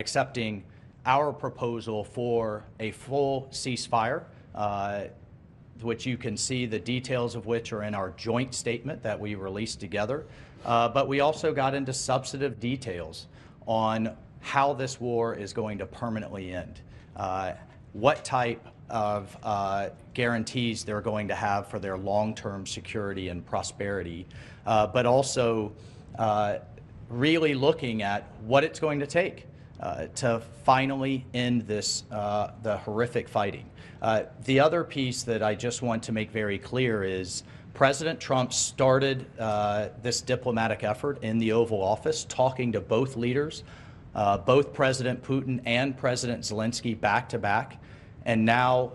accepting our proposal for a full ceasefire, which you can see the details of which are in our joint statement that we released together. But we also got into substantive details on how this war is going to permanently end, what type of guarantees they're going to have for their long-term security and prosperity, but also really looking at what it's going to take to finally end this, the horrific fighting. The other piece that I just want to make very clear is President Trump started this diplomatic effort in the Oval Office, talking to both leaders, both President Putin and President Zelensky back to back. And now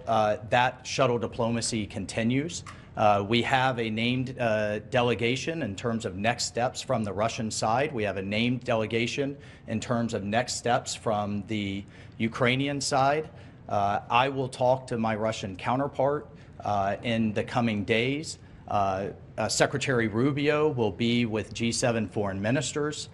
that shuttle diplomacy continues. We have a named delegation in terms of next steps from the Russian side. We have a named delegation in terms of next steps from the Ukrainian side. I will talk to my Russian counterpart in the coming days. Secretary Rubio will be with G7 foreign ministers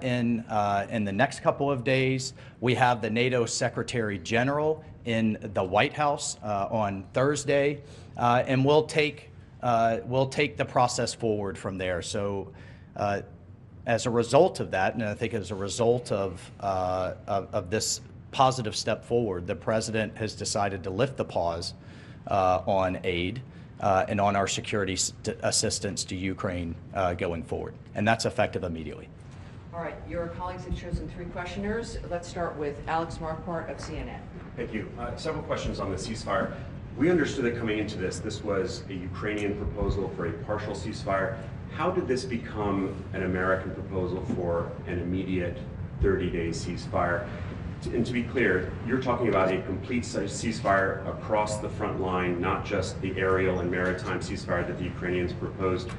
in the next couple of days. We have the NATO Secretary General in the White House on Thursday, and we'll take the process forward from there. So, as a result of that, and I think as a result of this positive step forward, the president has decided to lift the pause on aid and on our security assistance to Ukraine going forward, and that's effective immediately. All right, your colleagues have chosen 3 questioners. Let's start with Alex Marquardt of CNN. Thank you. Several questions on the ceasefire. We understood that coming into this was a Ukrainian proposal for a partial ceasefire. How did this become an American proposal for an immediate 30-day ceasefire? And to be clear, you're talking about a complete ceasefire across the front line, not just the aerial and maritime ceasefire that the Ukrainians proposed.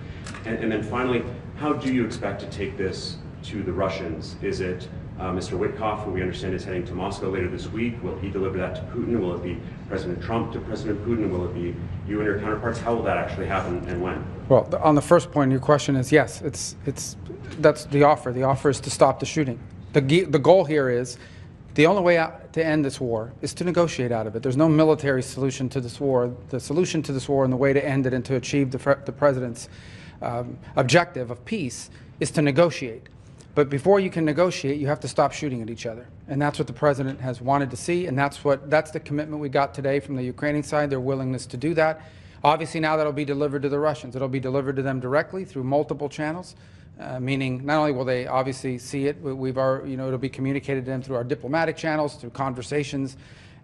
And then finally, how do you expect to take this to the Russians? Is it Mr. Witkoff, who we understand is heading to Moscow later this week? Will he deliver that to Putin? Will it be President Trump to President Putin? Will it be you and your counterparts? How will that actually happen and when? Well, on the first point, your question is yes. That's the offer. The offer is to stop the shooting. The goal here is the only way out to end this war is to negotiate out of it. There's no military solution to this war. The solution to this war and the way to end it and to achieve the president's objective of peace is to negotiate. But before you can negotiate, you have to stop shooting at each other. And that's what the president has wanted to see, and that's the commitment we got today from the Ukrainian side, their willingness to do that. Obviously now that'll be delivered to the Russians. It'll be delivered to them directly through multiple channels, meaning not only will they obviously see it, it'll be communicated to them through our diplomatic channels, through conversations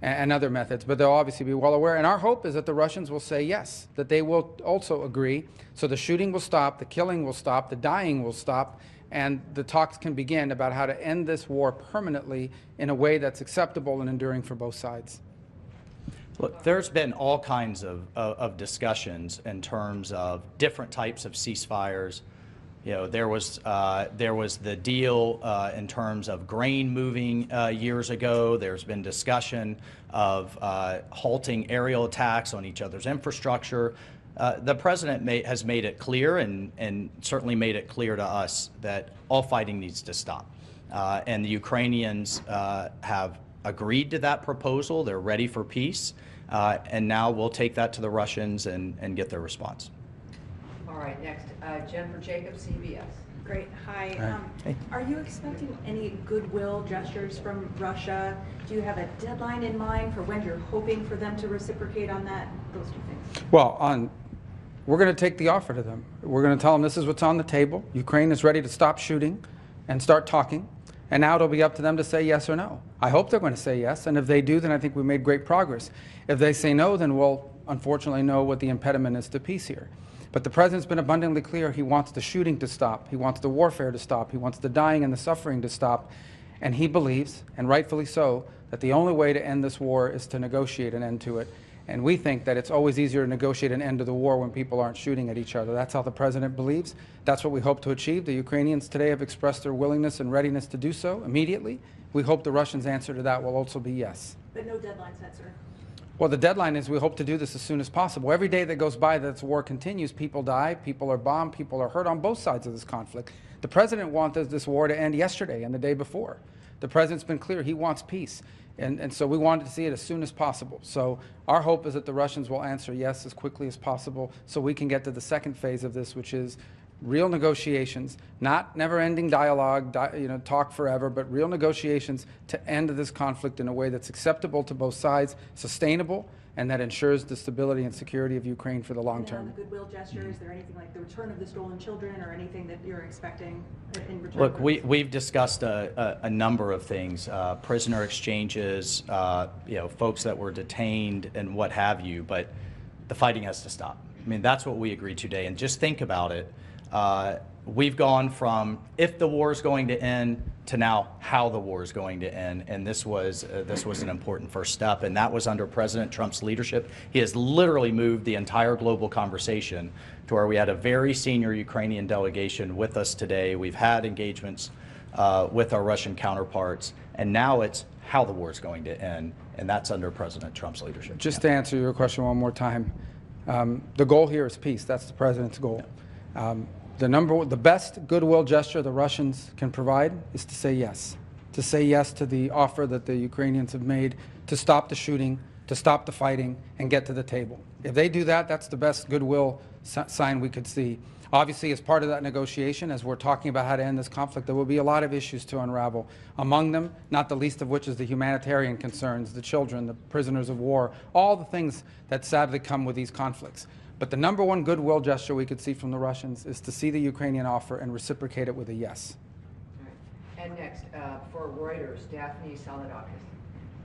and other methods, but they'll obviously be well aware. And our hope is that the Russians will say yes, that they will also agree. So the shooting will stop, the killing will stop, the dying will stop, and the talks can begin about how to end this war permanently in a way that's acceptable and enduring for both sides. Look, there's been all kinds of discussions in terms of different types of ceasefires. You know, there was the deal in terms of grain moving years ago. There's been discussion of halting aerial attacks on each other's infrastructure. The president has made it clear and certainly made it clear to us that all fighting needs to stop. And the Ukrainians have agreed to that proposal. They're ready for peace. And now we'll take that to the Russians and get their response. All right, next, Jennifer Jacobs, CBS. Great. Hi. Are you expecting any goodwill gestures from Russia? Do you have a deadline in mind for when you're hoping for them to reciprocate on that? Those 2 things. Well, we're going to take the offer to them. We're going to tell them this is what's on the table. Ukraine is ready to stop shooting and start talking. And now it'll be up to them to say yes or no. I hope they're going to say yes. And if they do, then I think we made great progress. If they say no, then we'll unfortunately know what the impediment is to peace here. But the president's been abundantly clear. He wants the shooting to stop. He wants the warfare to stop. He wants the dying and the suffering to stop. And he believes, and rightfully so, that the only way to end this war is to negotiate an end to it. And we think that it's always easier to negotiate an end to the war when people aren't shooting at each other. That's how the president believes. That's what we hope to achieve. The Ukrainians today have expressed their willingness and readiness to do so immediately. We hope the Russians' answer to that will also be yes. But no deadline set, sir. Well, the deadline is we hope to do this as soon as possible. Every day that goes by that this war continues, people die, people are bombed, people are hurt on both sides of this conflict. The president wanted this war to end yesterday and the day before. The president's been clear, he wants peace. And so we wanted to see it as soon as possible. So our hope is that the Russians will answer yes as quickly as possible so we can get to the second phase of this, which is real negotiations, not never-ending dialogue, talk forever, but real negotiations to end this conflict in a way that's acceptable to both sides, sustainable, and that ensures the stability and security of Ukraine for the long And then on term. the goodwill gesture, is there anything like the return of the stolen children or anything that you're expecting in return? Look, for this? we've discussed a number of things, prisoner exchanges, folks that were detained and what have you, but the fighting has to stop. I mean, that's what we agreed today. And just think about it. We've gone from if the war is going to end to now how the war is going to end, and this was an important first step, and that was under President Trump's leadership. He has literally moved the entire global conversation to where we had a very senior Ukrainian delegation with us today. We've had engagements with our Russian counterparts, and now it's how the war is going to end, and that's under President Trump's leadership. Just to answer your question one more time, the goal here is peace. That's the president's goal. The best goodwill gesture the Russians can provide is to say yes to the offer that the Ukrainians have made to stop the shooting, to stop the fighting, and get to the table. If they do that, that's the best goodwill sign we could see. Obviously, as part of that negotiation, as we're talking about how to end this conflict, there will be a lot of issues to unravel. Among them, not the least of which is the humanitarian concerns, the children, the prisoners of war, all the things that sadly come with these conflicts. But the number one goodwill gesture we could see from the Russians is to see the Ukrainian offer and reciprocate it with a yes. All right. And next, for Reuters, Daphne Saladakis.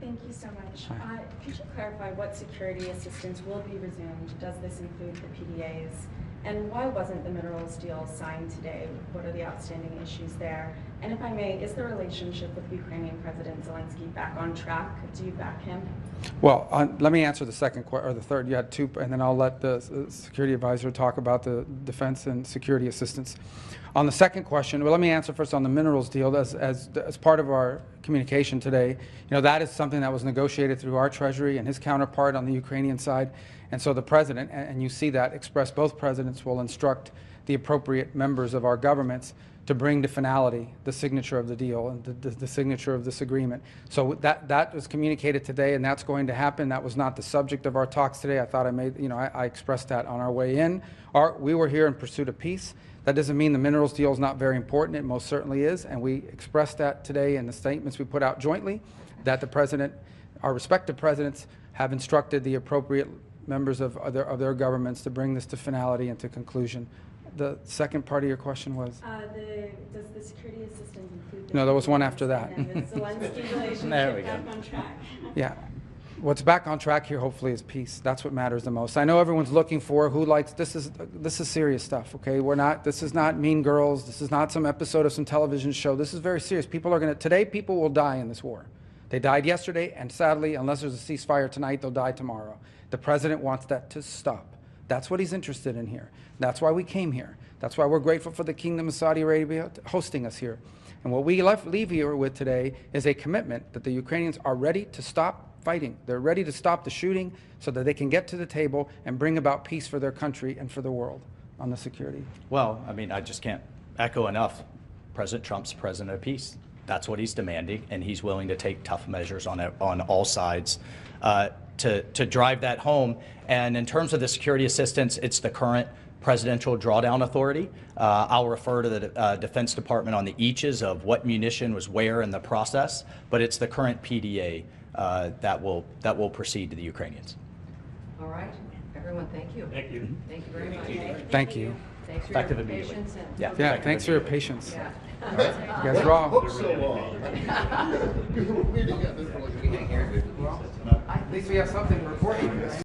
Thank you so much. Could you clarify what security assistance will be resumed? Does this include the PDAs? And why wasn't the minerals deal signed today? What are the outstanding issues there? And if I may, is the relationship with Ukrainian President Zelensky back on track? Do you back him? Well, let me answer the second or the third. You had two, and then I'll let the security advisor talk about the defense and security assistance. On the second question, well, let me answer first on the minerals deal. As part of our communication today, that is something that was negotiated through our Treasury and his counterpart on the Ukrainian side. And so the president, and you see that expressed, both presidents will instruct the appropriate members of our governments to bring to finality the signature of the deal and the signature of this agreement. So that was communicated today, and that's going to happen. That was not the subject of our talks today. I thought I expressed that on our way in. We were here in pursuit of peace. That doesn't mean the minerals deal is not very important. It most certainly is, and we expressed that today in the statements we put out jointly, that the president, our respective presidents, have instructed the appropriate members of their governments to bring this to finality and to conclusion. The second part of your question was? Does the security assistance include? No, there was one after that. And the Zelensky relationship There we go. back on track? Yeah. What's back on track here, hopefully, is peace. That's what matters the most. I know everyone's looking for who likes this is serious stuff, okay? This is not Mean Girls. This is not some episode of some television show. This is very serious. Today people will die in this war. They died yesterday, and sadly, unless there's a ceasefire tonight, they'll die tomorrow. The president wants that to stop. That's what he's interested in here. That's why we came here. That's why we're grateful for the Kingdom of Saudi Arabia hosting us here. And what we leave here with today is a commitment that the Ukrainians are ready to stop fighting. They're ready to stop the shooting so that they can get to the table and bring about peace for their country and for the world on the security. Well, I mean, I just can't echo enough. President Trump's president of peace. That's what he's demanding, and he's willing to take tough measures on all sides to drive that home. And in terms of the security assistance, it's the current Presidential Drawdown Authority. I'll refer to the Defense Department on the eaches of what munition was where in the process, but it's the current PDA that will proceed to the Ukrainians. All right, everyone, thank you. Thank you. Thank you very much. Thank you. Thanks for Effective your immediately. patience and. Yeah. Thanks for your patience. Yeah. You guys are all. So long. We didn't get this for like At least we have something recording.